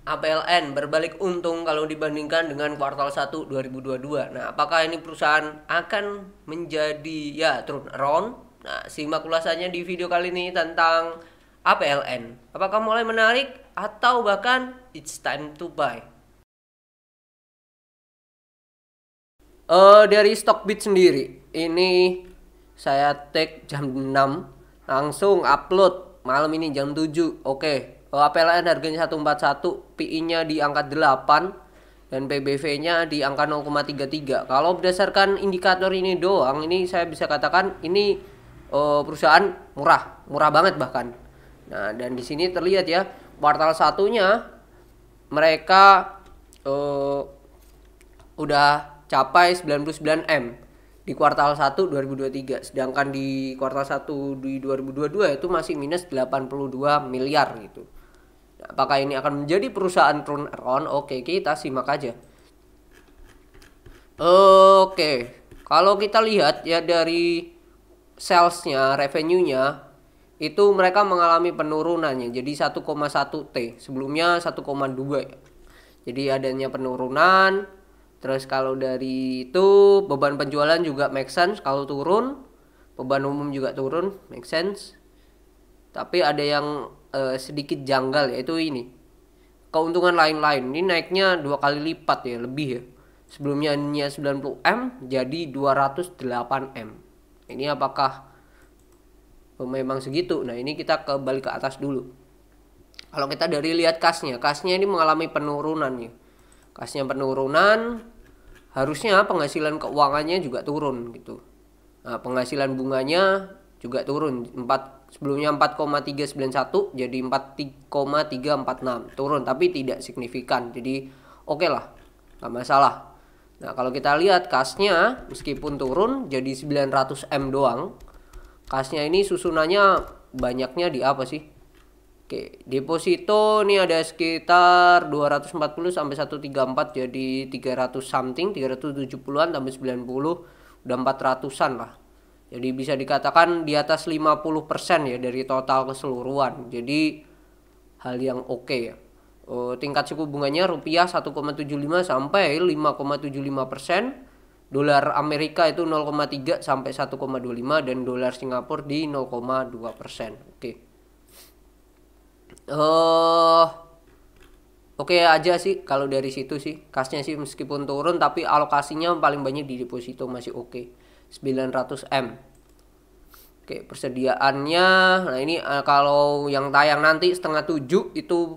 APLN berbalik untung kalau dibandingkan dengan kuartal 1 2022. Nah, apakah ini perusahaan akan menjadi ya turn around? Nah, simak ulasannya di video kali ini tentang APLN. Apakah mulai menarik atau bahkan it's time to buy? Dari Stockbit sendiri, ini saya tag jam 6, langsung upload malam ini jam 7. Oke. APLN harganya 141, PI-nya di angka 8 dan PBV-nya di angka 0,33. Kalau berdasarkan indikator ini doang, ini saya bisa katakan ini perusahaan murah banget bahkan. Nah, dan di sini terlihat ya, kuartal satunya mereka udah capai 99 M di kuartal 1 2023, sedangkan di kuartal 1 di 2022 itu masih minus 82 miliar gitu. Nah, apakah ini akan menjadi perusahaan turnaround? Oke, kita simak aja. Oke, kalau kita lihat ya dari salesnya, revenue-nya itu mereka mengalami penurunannya jadi 1,1 T, sebelumnya 1,2 ya. Jadi adanya penurunan. Terus kalau dari itu beban penjualan juga make sense kalau turun, beban umum juga turun, make sense. Tapi ada yang sedikit janggal, yaitu ini keuntungan lain-lain. Ini naiknya 2 kali lipat ya, lebih ya. Sebelumnya 90 M jadi 208 M. Ini apakah memang segitu? Nah, ini kita balik ke atas dulu. Kalau kita dari lihat kasnya ini mengalami penurunan ya. Kasnya penurunan, harusnya penghasilan keuangannya juga turun gitu. Nah, penghasilan bunganya juga turun, sebelumnya 4,391 jadi 4,346, turun tapi tidak signifikan. Jadi oke lah, nggak masalah. Nah, kalau kita lihat kasnya meskipun turun jadi 900 M doang. Kasnya ini susunannya banyaknya di apa sih? Oke, deposito ini ada sekitar 240 sampai 134 jadi 300 something, 370-an tambah 90 udah 400-an lah. Jadi bisa dikatakan di atas 50% ya dari total keseluruhan. Jadi hal yang oke ya. Tingkat suku bunganya rupiah 1,75 sampai 5,75%. Dolar Amerika itu 0,3 sampai 1,25 dan dolar Singapura di 0,2%. Oke. Oke aja sih kalau dari situ sih. Kasnya sih meskipun turun tapi alokasinya paling banyak di deposito masih oke. 900 M. Oke, persediaannya. Nah, ini kalau yang tayang nanti setengah 7 itu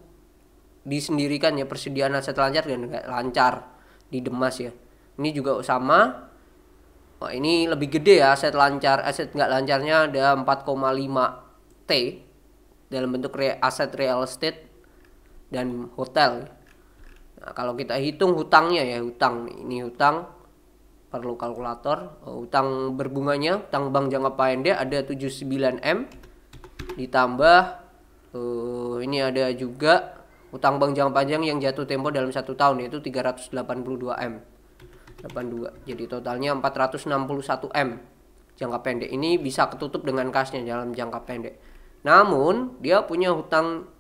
disendirikan ya persediaan aset lancar dan nggak lancar di Demas ya. Ini juga sama. Wah, ini lebih gede ya aset lancar, aset nggak lancarnya ada 4,5 T dalam bentuk aset real estate dan hotel. Nah, kalau kita hitung hutangnya ya, ini hutang perlu kalkulator. Hutang berbunganya, hutang bank jangka pendek ada 79 M ditambah ini ada juga hutang bank jangka panjang yang jatuh tempo dalam 1 tahun yaitu 382 M 82. Jadi totalnya 461 M. Jangka pendek ini bisa ketutup dengan kasnya dalam jangka pendek. Namun dia punya hutang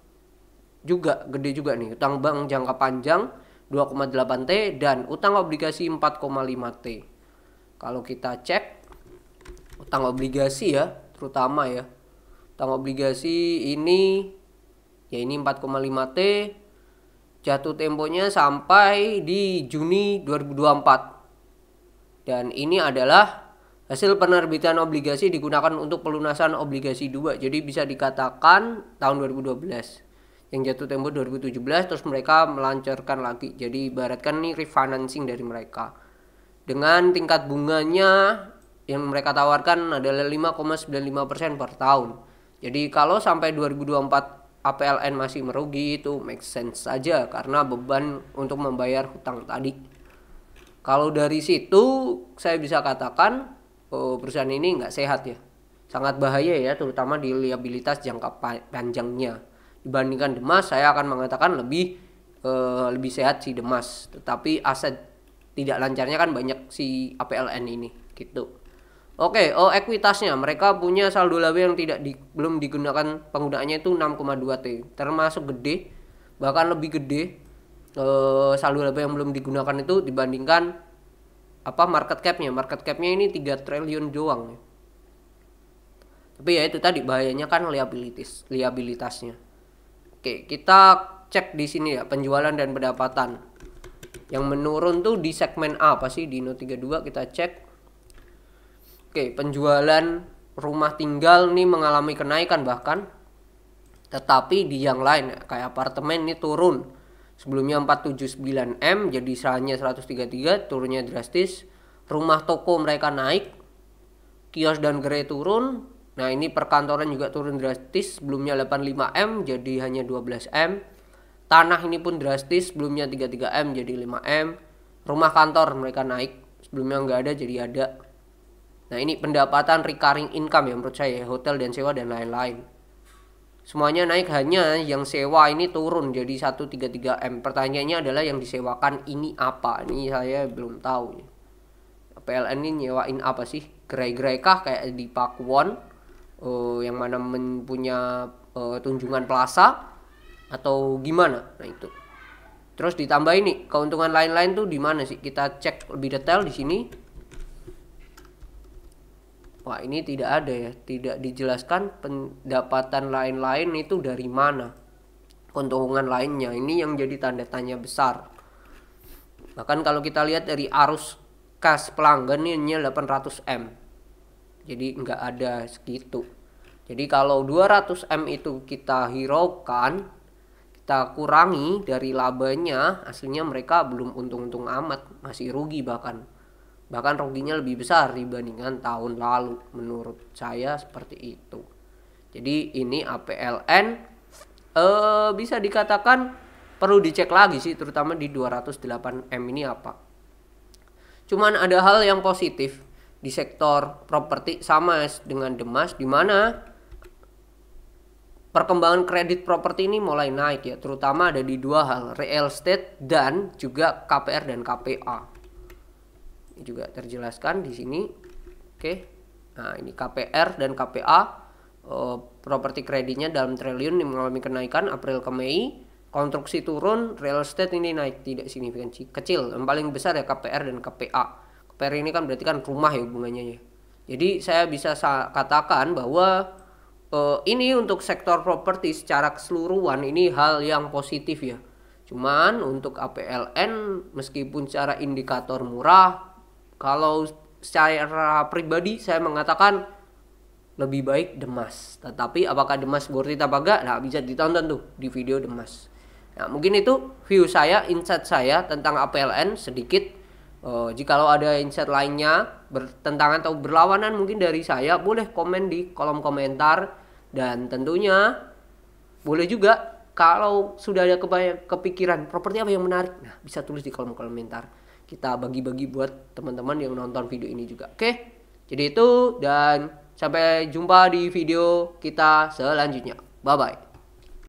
juga gede juga nih, hutang bank jangka panjang 2,8 T dan utang obligasi 4,5 T. Kalau kita cek utang obligasi ya, terutama ya. Utang obligasi ini ya ini 4,5 T. Jatuh temponya sampai di Juni 2024. Dan ini adalah hasil penerbitan obligasi digunakan untuk pelunasan obligasi 2. Jadi bisa dikatakan tahun 2012. Yang jatuh tempo 2017 terus mereka melancarkan lagi. Jadi ibaratkan nih refinancing dari mereka. Dengan tingkat bunganya yang mereka tawarkan adalah 5,95% per tahun. Jadi kalau sampai 2024 APLN masih merugi itu make sense saja karena beban untuk membayar hutang tadi. Kalau dari situ saya bisa katakan perusahaan ini nggak sehat ya, sangat bahaya ya, terutama di liabilitas jangka panjangnya. Dibandingkan Demas, saya akan mengatakan lebih sehat si Demas. Tetapi aset tidak lancarnya kan banyak si APLN ini gitu. Oke, ekuitasnya mereka punya saldo laba yang belum digunakan penggunaannya itu 6,2 T, termasuk gede bahkan lebih gede saldo laba yang belum digunakan itu dibandingkan market capnya ini 3 triliun doang. Tapi ya itu tadi bahayanya kan liabilitasnya. Oke, kita cek di sini ya penjualan dan pendapatan. Yang menurun tuh di segmen apa sih di Ino32 kita cek. Oke, penjualan rumah tinggal nih mengalami kenaikan bahkan. Tetapi di yang lain kayak apartemen ini turun. Sebelumnya 479 M jadi hanya 133, turunnya drastis. Rumah toko mereka naik. Kios dan gerai turun. Nah, ini perkantoran juga turun drastis, sebelumnya 85 M jadi hanya 12 M. Tanah ini pun drastis, sebelumnya 33 M jadi 5 M. Rumah kantor mereka naik, sebelumnya nggak ada jadi ada. Nah, ini pendapatan recurring income ya menurut saya, hotel dan sewa dan lain-lain. Semuanya naik, hanya yang sewa ini turun jadi 133 M. Pertanyaannya adalah yang disewakan ini apa? Ini saya belum tahu. PLN ini nyewain apa sih? Gerai-gerai kah kayak di Pakuwon, yang mana punya Tunjungan Plaza atau gimana? Nah itu. Terus ditambah ini keuntungan lain-lain tuh di mana sih? Kita cek lebih detail di sini. Wah, ini tidak ada ya, tidak dijelaskan pendapatan lain-lain itu dari mana. Keuntungan lainnya ini yang jadi tanda tanya besar. Bahkan kalau kita lihat dari arus kas pelanggan ini 800 M. Jadi nggak ada segitu. Jadi kalau 200 M itu kita hiraukan, kita kurangi dari labanya, aslinya mereka belum untung-untung amat, masih rugi bahkan ruginya lebih besar dibandingkan tahun lalu. Menurut saya seperti itu. Jadi ini APLN bisa dikatakan perlu dicek lagi sih, terutama di 208 M ini apa. Cuman ada hal yang positif di sektor properti sama dengan Demas, di mana perkembangan kredit properti ini mulai naik ya, terutama ada di dua hal, real estate dan juga KPR dan KPA. Ini juga terjelaskan di sini. Oke. Nah, ini KPR dan KPA, properti kreditnya dalam triliun yang mengalami kenaikan April ke Mei. Konstruksi turun, real estate ini naik tidak signifikan, kecil. Yang paling besar ya KPR dan KPA. KPR ini kan berarti kan rumah ya hubungannya ya. Jadi saya bisa katakan bahwa ini untuk sektor properti secara keseluruhan ini hal yang positif ya. Cuman untuk APLN meskipun secara indikator murah, kalau secara pribadi saya mengatakan lebih baik Demas. Tetapi apakah Demas worth it apa enggak? Nah, bisa ditonton tuh di video Demas. Nah, mungkin itu view saya, insight saya tentang APLN sedikit. Jikalau ada insight lainnya bertentangan atau berlawanan mungkin dari saya, boleh komen di kolom komentar. Dan tentunya boleh juga kalau sudah ada kepikiran properti apa yang menarik, nah bisa tulis di kolom komentar. Kita bagi-bagi buat teman-teman yang nonton video ini juga. Oke, jadi itu dan sampai jumpa di video kita selanjutnya. Bye-bye.